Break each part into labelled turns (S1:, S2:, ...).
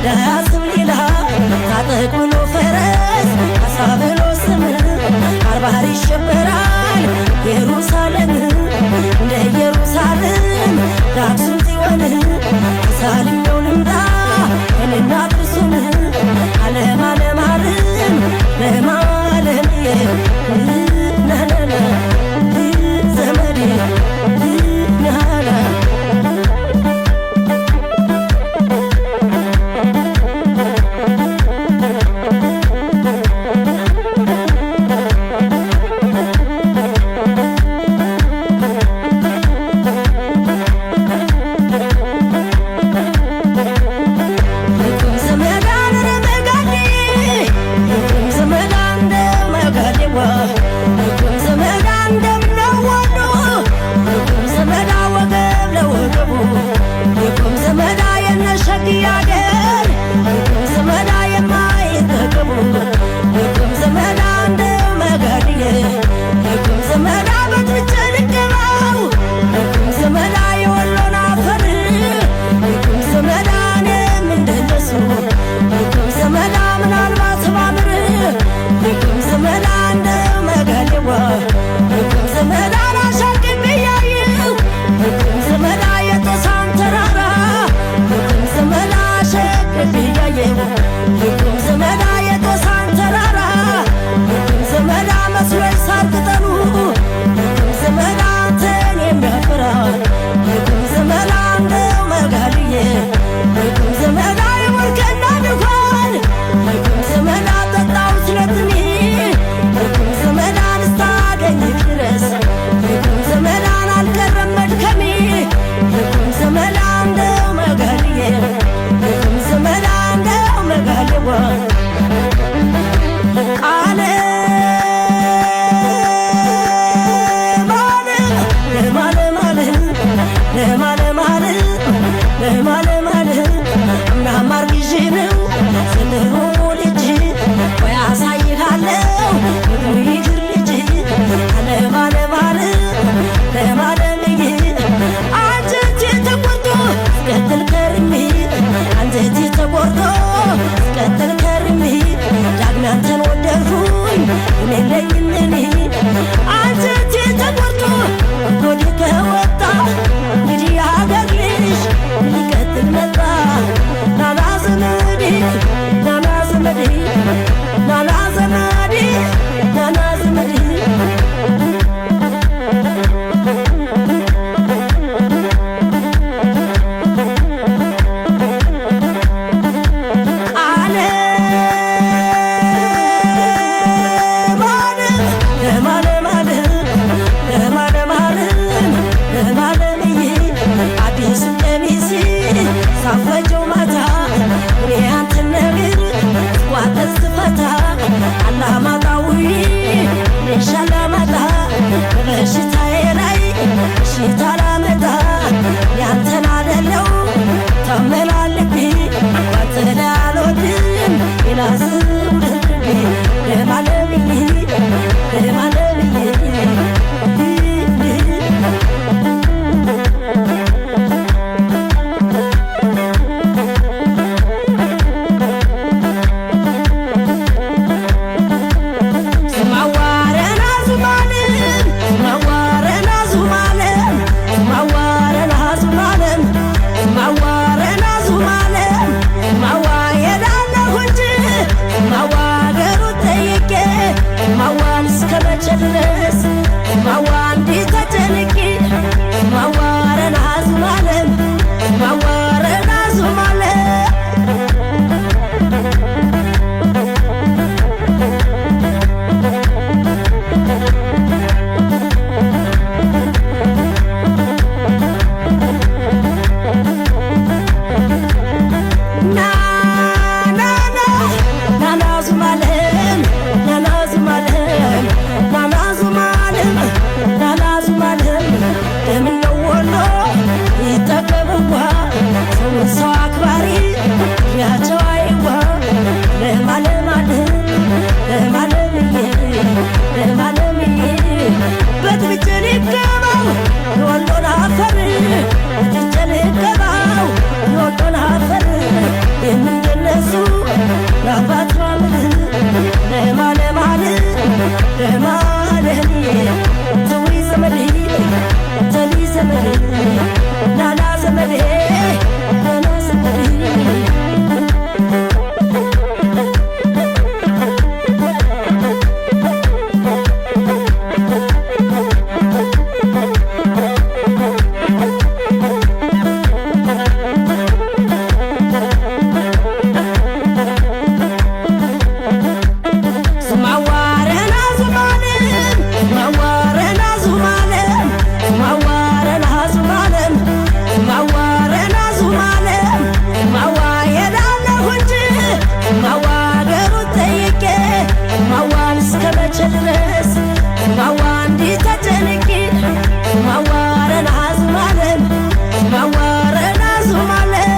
S1: ዳያስብ ሌላ ታጠቅ ብሎ ፈረስ አሳብሎ ስም አርባር ይሸበራል ኢየሩሳሌም እንደ ኢየሩሳሌም ዳክሱም ጽዮን ሳልየው ልምጣ እኔና ክርስቶን ዓለም ዓለም ዓለም ለማለም ናናና ዘመዴ ናና ድረስ ማዋ እንዲተጨንቂ ማዋረን አዝማለን ማዋረን አዝማለን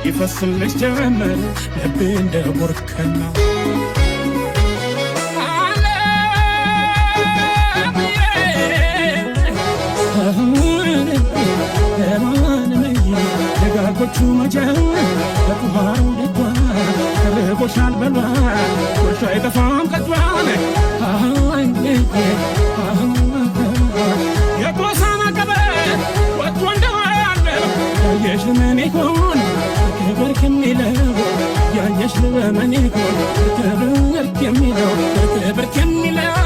S2: ይፈስልሽ ጀመር ልቤ እንደ ቦርከና ደጋጎቹ መጀን ለቁሃሩ ልጓ ርቆሻል በሏ ወርሻ አይጠፋም ቀጇን የጎሳና ቀበት ወጥቶ እንደዋለ ያየሽ ምን ይሆን ክብር ከሚለው ያየሽ ምን ይሆን ክብር ከሚለው ክብር ከሚለው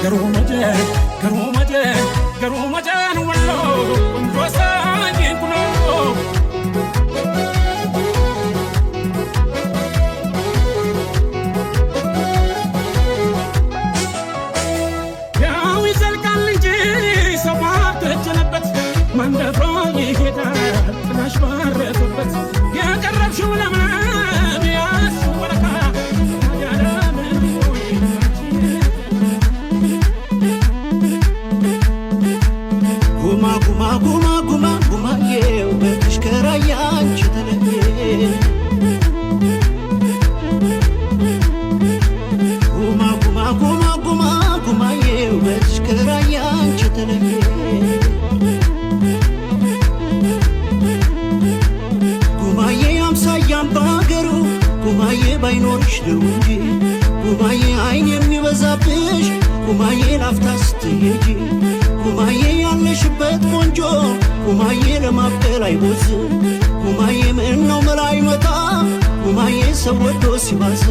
S2: ገሩመጀ ገሩመጀ ገሩመጀን ወሎ እንዶሳኝን ኩኖ ያው ይዘልቃል እንጂ ሰው ባልተጀነበት መንደሮ ይሄዳል ጥላሽ ባረፈበት የቀረብሽው ለምለም ያሱ በረካ
S3: ጉማዬው በትሽከራያ አንቺ ተለየ ጉማዬው በትሽከራያ አንቺ ተለየ ጉማዬ አምሳያም ባገሩ ጉማዬ ባይኖርሽ ነው እንጂ ጉማዬ አይን የሚበዛብሽ ጉማዬ ላፍታ ስትሄጂ ጉማዬ ያለሽበት ቆንጆ ጉማዬ ለማፍቀር አይቦዝ ጉማዬ ምነው መላ አይመጣ ጉማዬ ሰው ወዶ ሲባዝ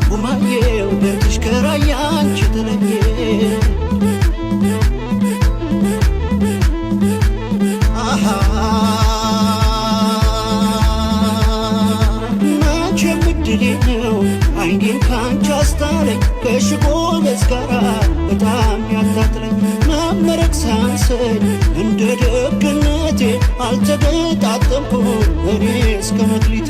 S3: ጉማዬው በትሽከራያ አንቺ ተለየ መቼም እድሌ ነው አይኔን ካንቺ አስታለኝ ከሽጎበዝ ጋራ በጣም ያታትለኝ መመረቅ ሳንሰኝ እንደ ደግነቴ አልተገጣጠምኩ እኔ እስከ መክሊቴ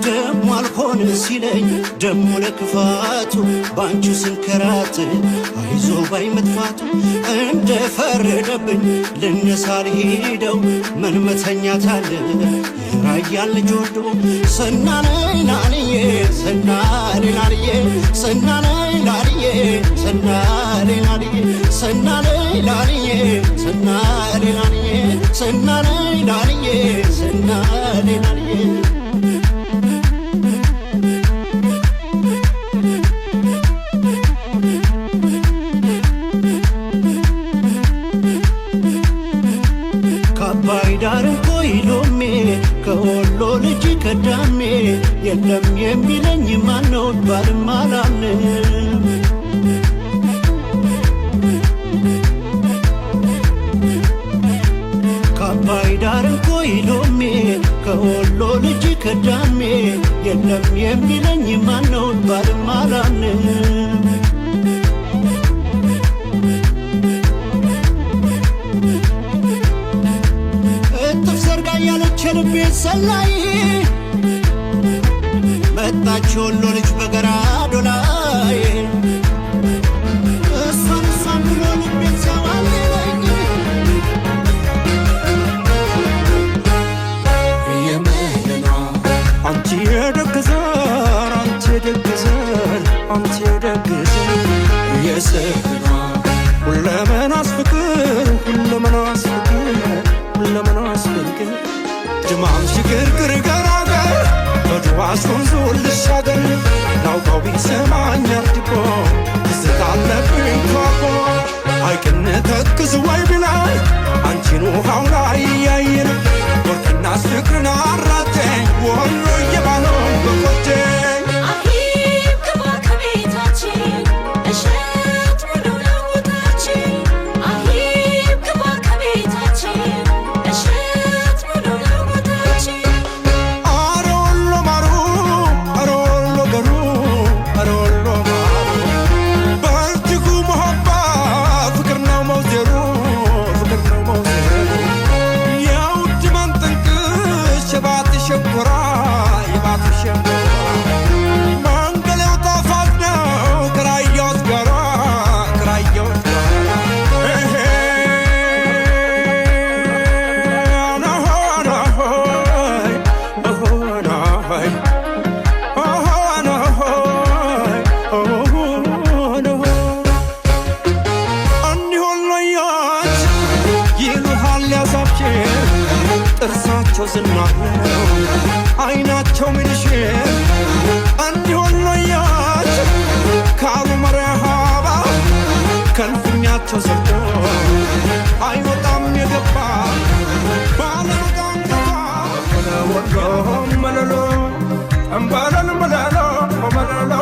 S3: ደሞ አልሆነ ሲለኝ ደሞ ለክፋቱ ባንቺ ስንከራት አይዞ ባይ መጥፋቱ እንደፈረደብኝ ልነሳ ልሄደው ምን መተኛታለ የራያን ልጅ ወዶ ሰናነይ ላልዬ ሰናነይ ላልዬ ሰናነይ ላልዬ ሰናነይ ላልዬ ሰናነይ ላልዬ ሰናነይ ላልዬ ሰናነይ ላልዬ ሰናነይ ላልዬ ከአባይ ዳር ኮይሎሜ ከወሎ ልጅ ከዳሜ የለም የሚለኝ ማነው ባልም አላምንም ከአባይ ዳር ኮይሎሜ ከወሎ ልጅ ከዳሜ የለም የሚለኝ ማነው ባልም አላምንም ያለች ልቤ ሰላይ መጣች ወሎ ልጅ በገራዶ ላይ እሷን ብሎ ልቤን ሲያዋለኝ
S2: የመህና አንቺ የደግዘን አንቺ የደግዘን አንቺ የደግዘን የሰህና ሁለመናስ ፍቅር ሁለመናስ ፍቅር ሁለመናስ ፍቅር ድማም ሽግርግር ገራገር በድዋስ ወንዙ ልሻገር ናውቃው ቢሰማኝ አርድቆ ትስታለብኝ ቷቆ ሐይቅን ተክዝ ወይ ብላይ አንቺን ውሃው ላይ እያየን ወርቅናስ ፍቅርን አራተኝ ወሎ እየባለው በቆጨኝ ጥርሳቸው ዝናብ አይናቸው ምንሽ እንዲሆን ለያች ካሉ መረሃባ ከልፍኛቸው ዘግቶ አይወጣም የገባ ባለመጣም ገባ ወሎ መለሎ እምበለል መለሎ መለሎ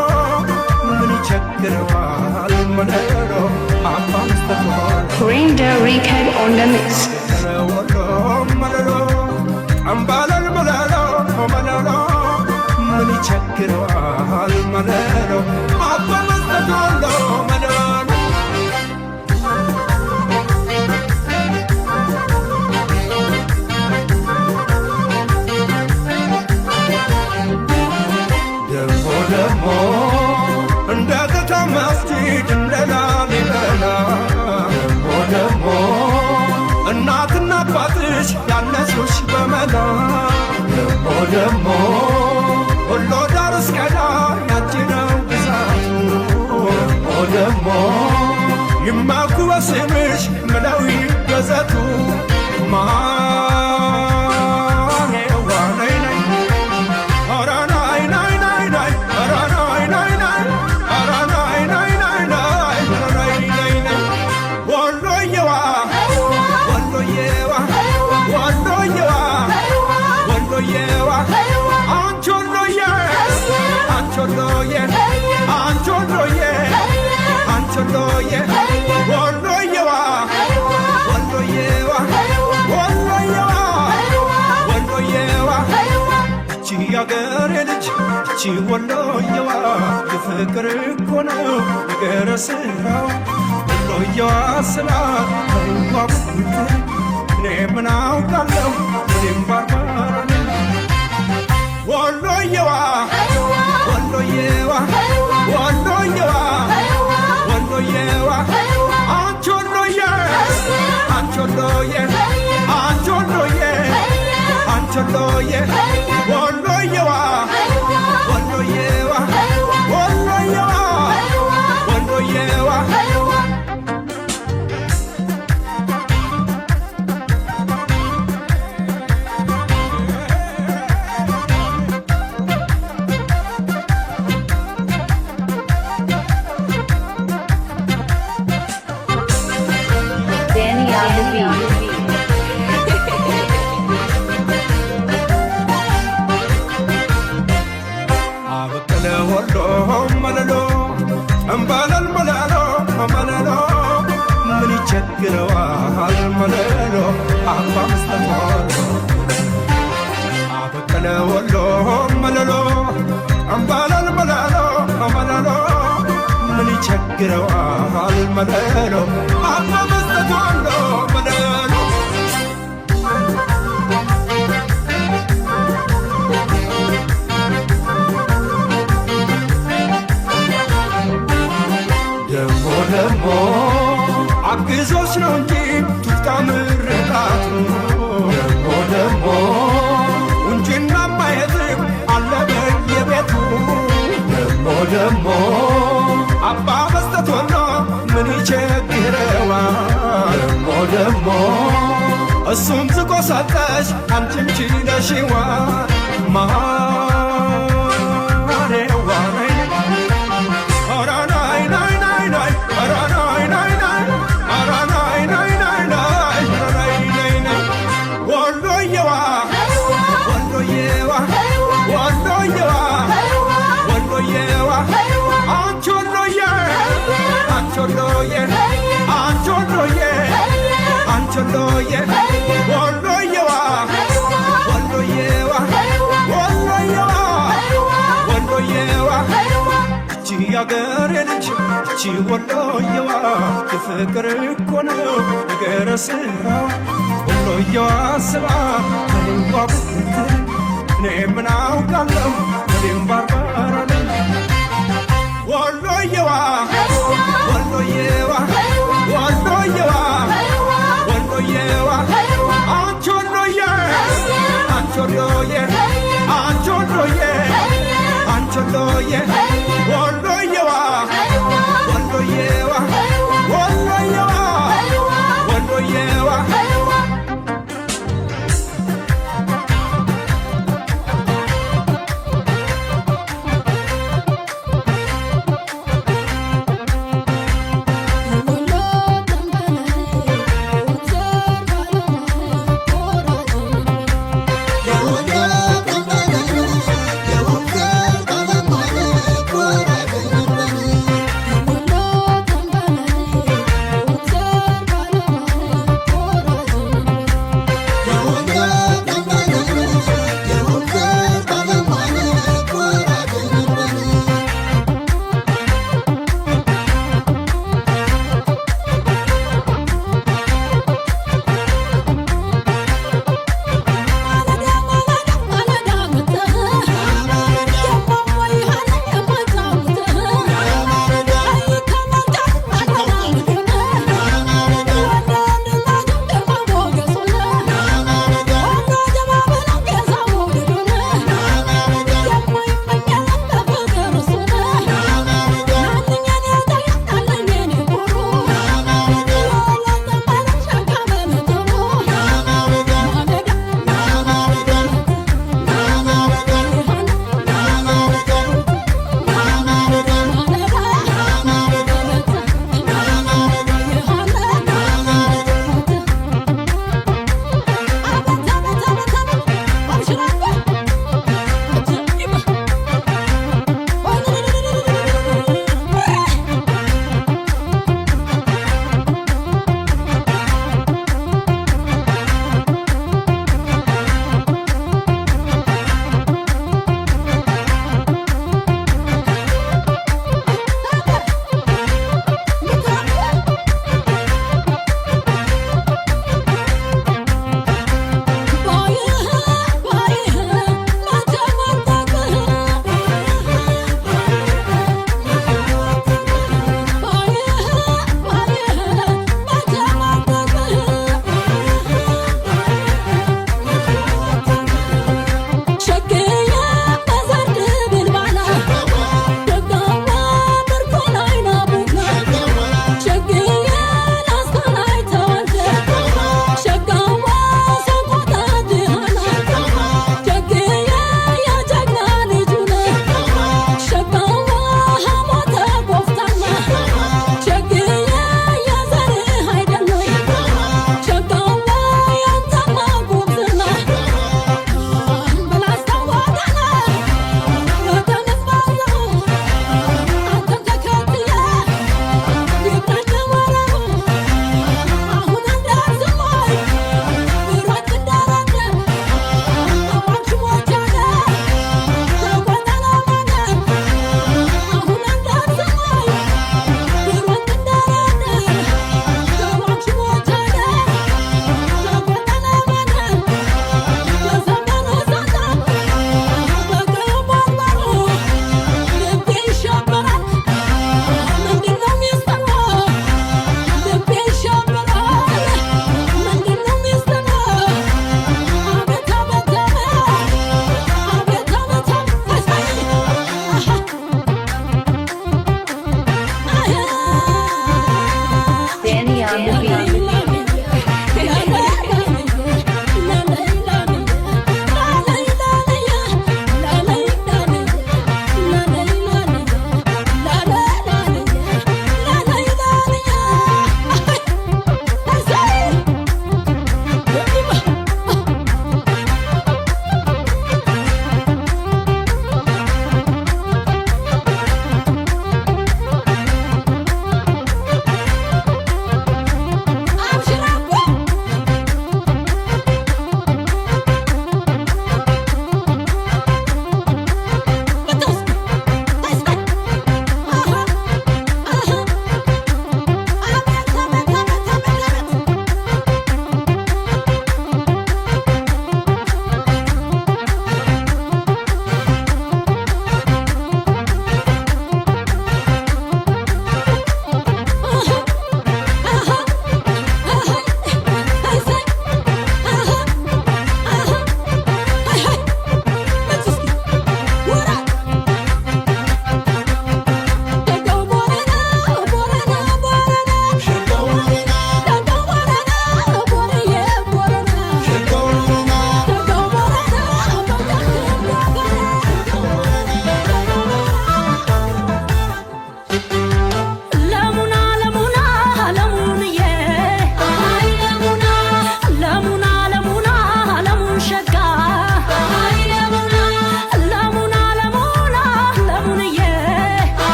S2: ምን ይቸግረዋል መለሎ አባ መስጠት
S4: Grinder Recap on the mix.
S2: ወሎ መለሎ እምበለል መለሎ መለሎ ምን ይቸግረዋል መለሎ አባ መስጠት ወሎ መለሎ ደሞ እንደ ገታ መስጂድ እንደ ላሊበላ ደሞ እናትና አባትሽ ያነሱሽ በመላ ደሞ ወሎ ዳር እስከ ዳር ያንቺ ነው ግዛቱ ደሞ ይመኩ በስምሽ ምለው ይገዘቱ ያገሬ ልጅ እቺ ወሎየዋ የፍቅር እኮ ነው ነገረ ስራው ወሎየዋ ስላት ተዋብ እኔ ምን አውቃለሁ እኔም ባርባራ ወሎየዋ ወሎየዋ ወሎየዋ ወሎየዋ አንቺ ወሎየ አንቺ ወሎየ አንቺ ወሎየ አንቺ ወሎየ ወሎየዋ ወሎየዋ ወሎየዋ ወሎየዋ
S4: Danny on the beat.
S2: ወሎ መለሎ እምበለል መለሎ መለሎ ምን ይቸግረዋል መለሎ አባ መስጠት አበቀለ ወሎ መለሎ እምበለል መለሎ መለሎ ምን ይቸግረዋል መለሎ አባ መስጠት ወሎ መለሎ ደሞ አግዞች ነው እንጂ ቱፍታ ምርቃቱ ደሞ እንጂና ማየትም አለ በየቤቱ ደሞ አባ መስጠት ወሎ ምን ይቸግረዋል ደሞ እሱም ዝቆ ሰጠሽ አንቺም ችለሽዋል ማሬዋ ወሎየ ወሎየዋ ወሎየዋ ወሎየዋ ወሎየዋ እቺ ያገሬ ልጅ እቺ ወሎየዋ የፍቅር እኮ ነው ነገረ ስራው ወሎየዋ ስባ ከልባ ብትል እኔ ምን አውቃለሁ እኔም ባርባራ ነኝ ወሎየዋ ወሎየዋ ወሎየዋ ወሎየዋ አንቺ ወሎየ አንቺ ወሎየ አንቺ ወሎየ አንቺ ወሎየ ወሎየዋ ወሎየዋ ወሎየዋ ወሎየዋ
S3: Yeah.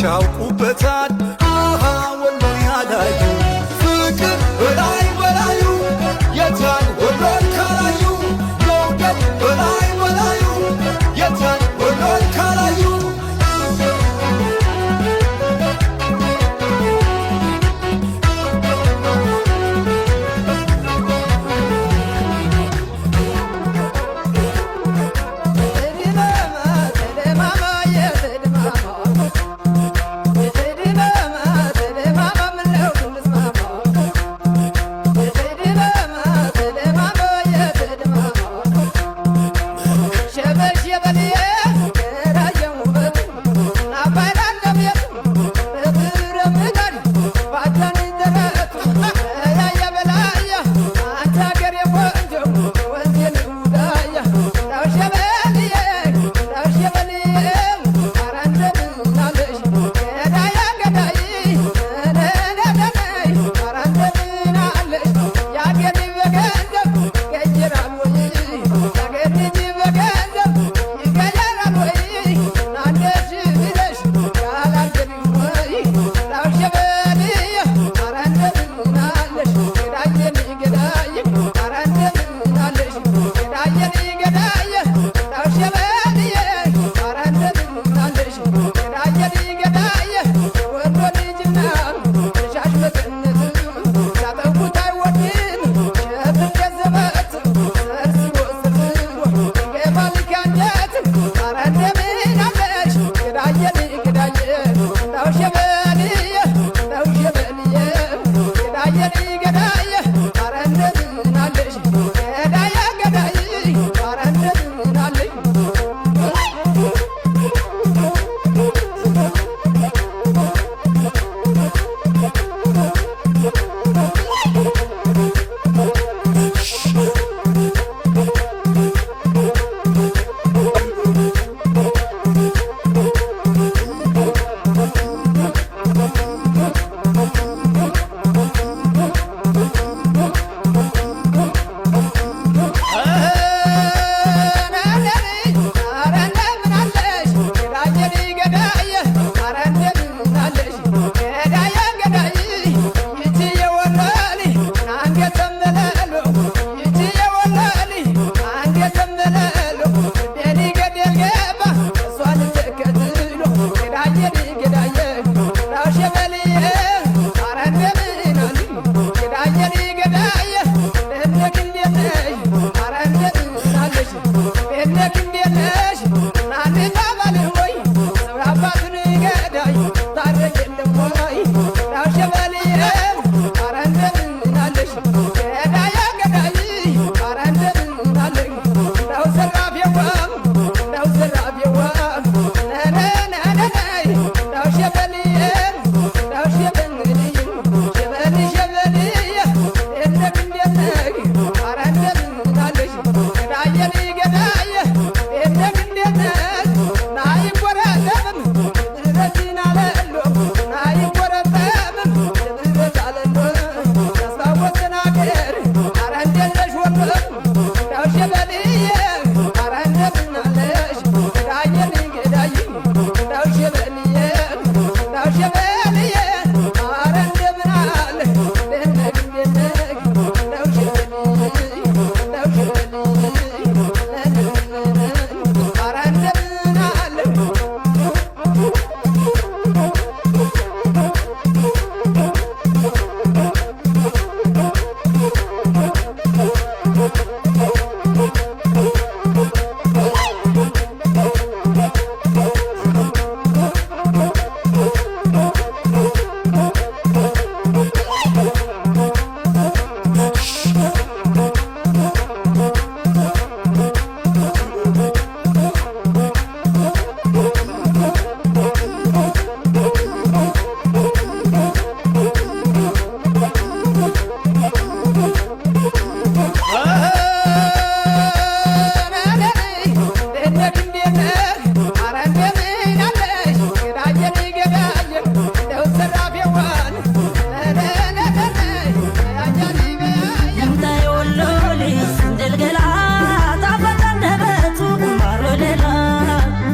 S2: ያውቁበታል አሃ ወሎ ያላዩ ፍቅር በላይ በላዩ የታል ወሎን ካላዩ መውደድ በላይ በላዩ የታል ወሎን ካላዩ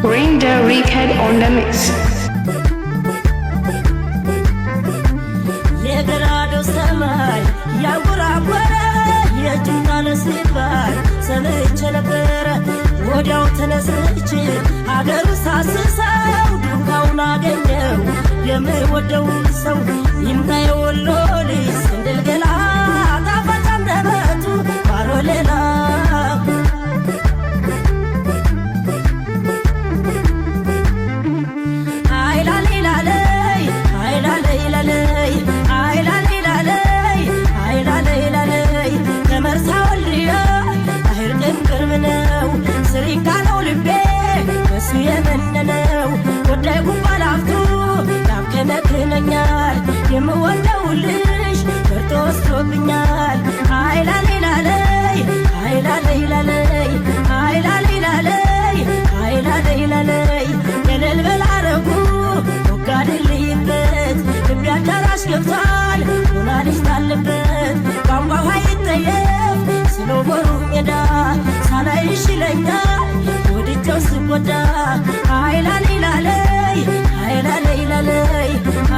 S4: Rinder Rickhead on the mix.
S1: የምወደው ሰው ይምጣ የወሎ ልጅ ስንድል ገላ ጣፋጭ አንደበቱ ባሮ ሌላ የመነነው ወዳይ ጉባል አፍቱ ያብከነክነኛል የምወደው ልጅ በርቶ ወስዶብኛል አይላሌላለይ አይላሌላለይ አይላሌላለይ አይላሌላለይ የለል በላረጉ ወጋድልይበት ልብ አዳራሽ ገብቷል ሆናልሽ ታለበት ቋንቋ ይጠየፍ ስለወሩ ሜዳ ሳላይሽ ይለኛል ወድጀው ስጎዳ አይላሌላለይ አይላሌላለይ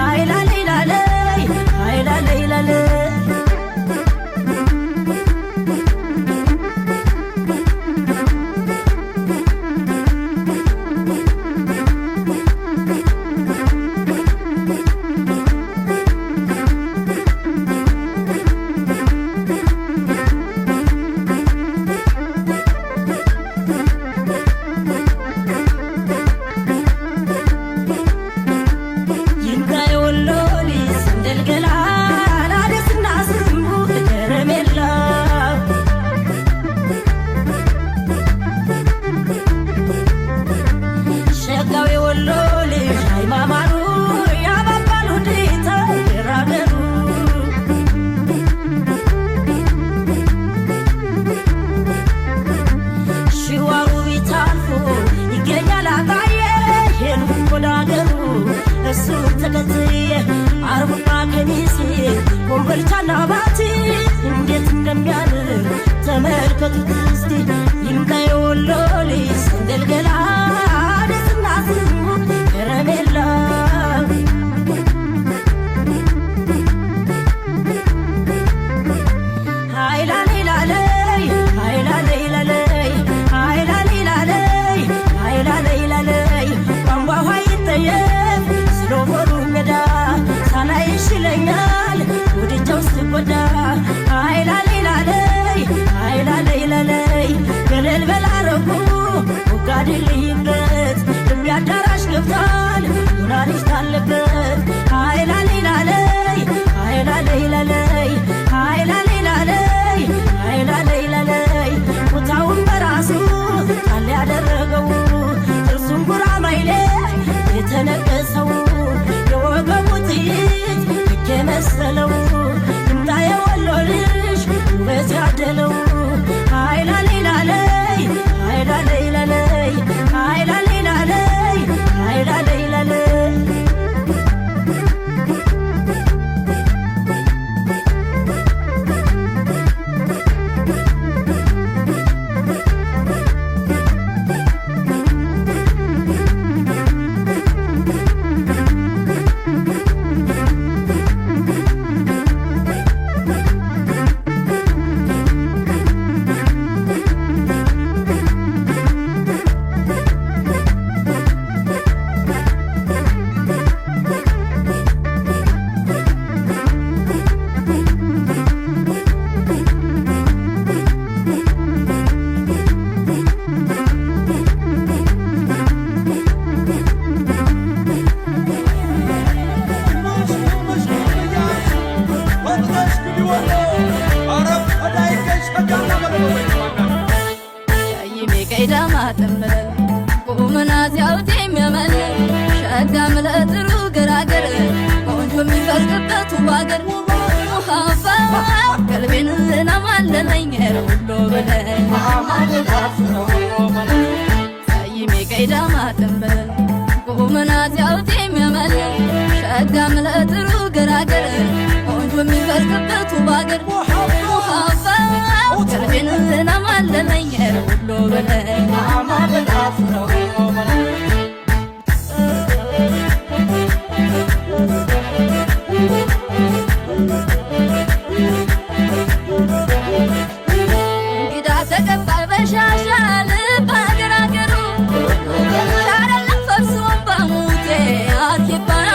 S1: አይላሌላለይ አይላሌላለይ አርቡና ከሚሴ ወንበልቻና ባቲ እንዴት እንደሚያምር ተመልከቱት እስቲ ይምጣ የወሎ ልጅ ስንድል ገላ ደስና ስሙ ከረሜላ አይላሌላለይ አይላሌላለይ አይላሌላለይ አይላሌላለይ ቋንቋ ይጠየፍ ስለወሩ ሜዳ ሳላይሽ ይለኛል ወድጀው ስጎዳ አይላሌላለይ አይላሌላለይ ገለል በላረጉ ወጋድልይበት ልብ አዳራሽ ገብቷል ሆናልሽ ታለበት አይላሌላለይ አይላሌላለይ አይላሌላለይ አይላሌላለይ ቦታውን በራሱ ጣል ያደረገው ጥርሱን ጉራማይሌ የተነቀሰው የወገቡ ጥይት ልክ የመሰለው ይምጣ የወሎ ልጅ ውበት ያደለው አይላሌላለይ አይላሌላለይ አይላሌላለይ አይላሌላለይ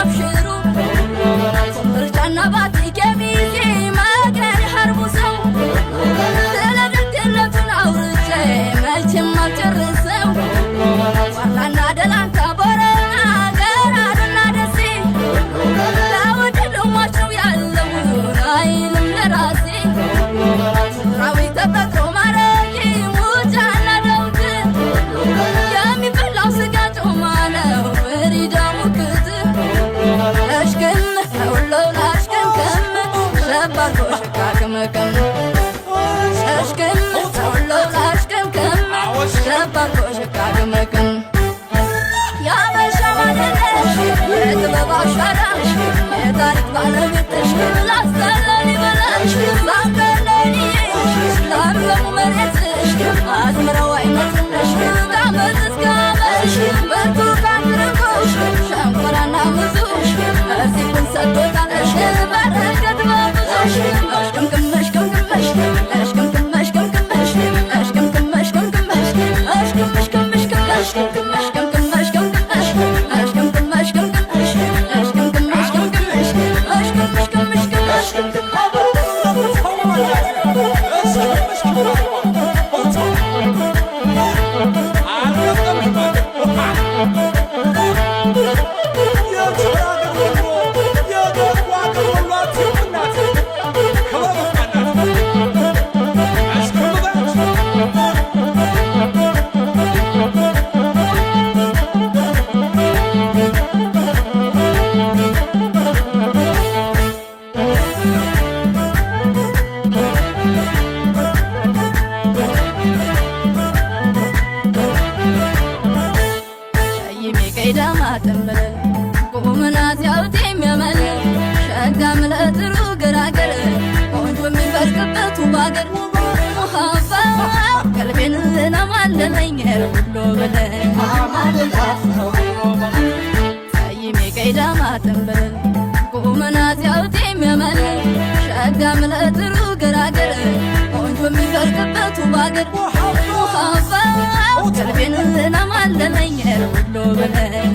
S1: Shiro መቀም ሸሽክም ተውሎ ላሽክምክም ገባኮ ሽካግ መቀም ያበሻ ማንነሽ የጥበብ አሻራሽ የታሪክ ባለቤትሽ ላስተላል ይበላሽ ላምገለኒሽ ላምገሙ መሬትሽ አዝምረው አይነትነሽ ከአመት እስከ አመሽ በርቱካን ትርንጎሽ ሸንኮራና ሙዙሽ እርዚቁን ሰጥቶታለሽ በረከት በብዙሽ እሽቅምቅመሽ ቅምቅመሽ እሽቅምቅመሽ ቅምቅመሽ እሽቅምቅመሽ ቅምቅመሽ እሽቅምቅመሽ ቅምቅመሽ ቅምቅመሽ ቅምቅመሽ ቅምቅመሽ ቅምቅመሽ እሽቅምቅመሽ ቅምቅመሽ እሽቅምቅመሽ ቅምቅመሽ ቁምናት ያውት የሚያመል ሸጋም ለጥሩ ገራገር ቆንጆ የሚበርቅበት ባገር ሙሃባ ቀልቤን ለማለለኝ ሁሉ በለኝ ሰይሜ ቀይዳማ ተንበል ቁምናት ያውት የሚያመል ሸጋም ለጥሩ ገራገር ቆንጆ የሚበርቅበት ባገር ሙሃባ ቀልቤን ለማለለኝ ሁሉ በለኝ